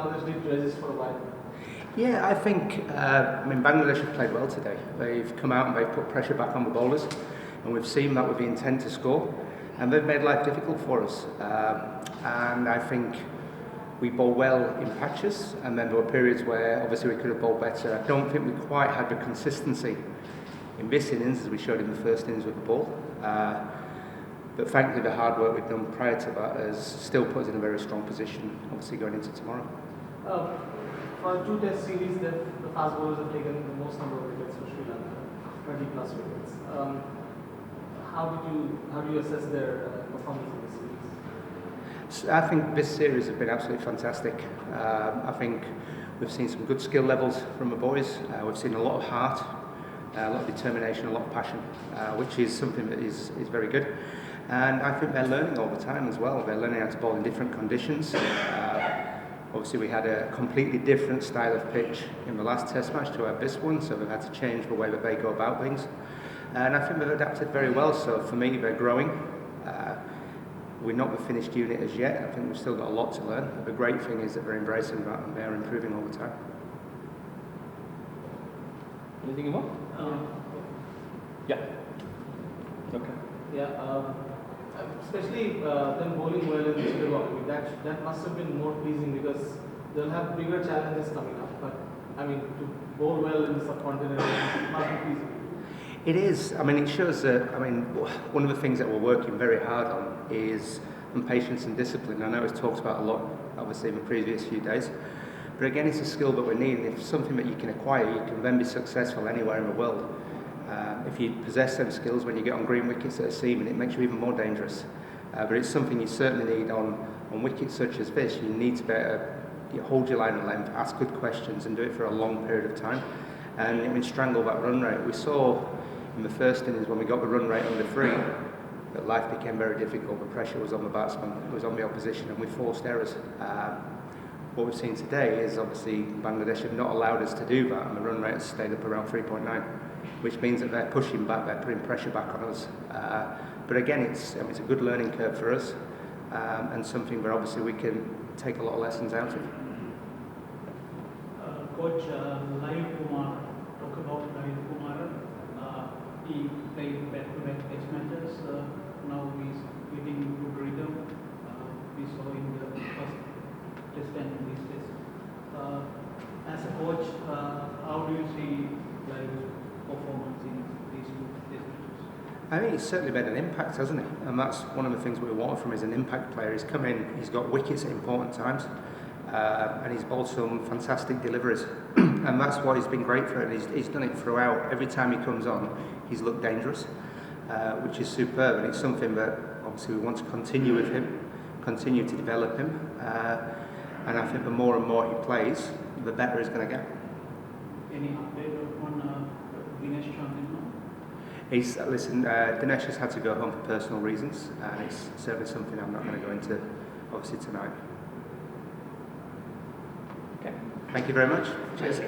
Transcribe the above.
Bangladesh did resist for a while. Yeah, I think, Bangladesh have played well today. They've come out and they've put pressure back on the bowlers, and we've seen that with the intent to score, and they've made life difficult for us. And I think we bowled well in patches, and then there were periods where obviously we could have bowled better. I don't think we quite had the consistency in this innings as we showed in the first innings with the ball. But thankfully the hard work we've done prior to that has still put us in a very strong position, obviously going into tomorrow. For 2 Test series, the fast bowlers have taken the most number of wickets for Sri Lanka, 20 plus wickets. How do you assess their performance in this series? So I think this series has been absolutely fantastic. I think we've seen some good skill levels from the boys. We've seen a lot of heart, a lot of determination, a lot of passion, which is something that is very good. And I think they're learning all the time as well. They're learning how to bowl in different conditions. Obviously we had a completely different style of pitch in the last Test match to this one, so they've had to change the way that they go about things. And I think they've adapted very well, so for me they're growing. We're not the finished unit as yet. I think we've still got a lot to learn. But the great thing is that they're embracing that and they're improving all the time. Anything more? Yeah. Okay. Yeah. Especially them bowling well in the Silverwood. That must have been more pleasing because they'll have bigger challenges coming up. But I mean, to bowl well in the subcontinent must be pleasing. It is. It shows that. One of the things that we're working very hard on is patience and discipline. I know it's talked about a lot, obviously, in the previous few days. But again, it's a skill that we need. And if it's something that you can acquire, you can then be successful anywhere in the world. If you possess them skills when you get on green wickets at a seam, it makes you even more dangerous. But it's something you certainly need on wickets such as this. You need to be able to hold your line of length, ask good questions, and do it for a long period of time. And strangle that run rate. We saw in the first innings when we got the run rate under 3 that life became very difficult. The pressure was on the batsman, it was on the opposition, and we forced errors. What we've seen today is obviously Bangladesh have not allowed us to do that, and the run rate has stayed up around 3.9, which means that they're pushing back, they're putting pressure back on us. But again, it's a good learning curve for us, and something where obviously we can take a lot of lessons out of. Coach, Live Kumar, talk about Live Kumar. He played back-to-back Test matches. Now he's getting good rhythm. We saw in the first Test and this Test. As a coach, how do you see Live's performance in these 2 Test matches? I think he's certainly made an impact, hasn't he? And that's one of the things we want from him, is an impact player. He's come in, he's got wickets at important times, and he's bowled some fantastic deliveries. And that's why he's been great for it. He's done it throughout. Every time he comes on, he's looked dangerous, which is superb. And it's something that obviously we want to continue with him, continue to develop him. And I think the more and more he plays, the better he's going to get. Any update on Dinesh Chandra? Dinesh has had to go home for personal reasons, and it's certainly something I'm not going to go into, obviously, tonight. Okay. Thank you very much. Cheers.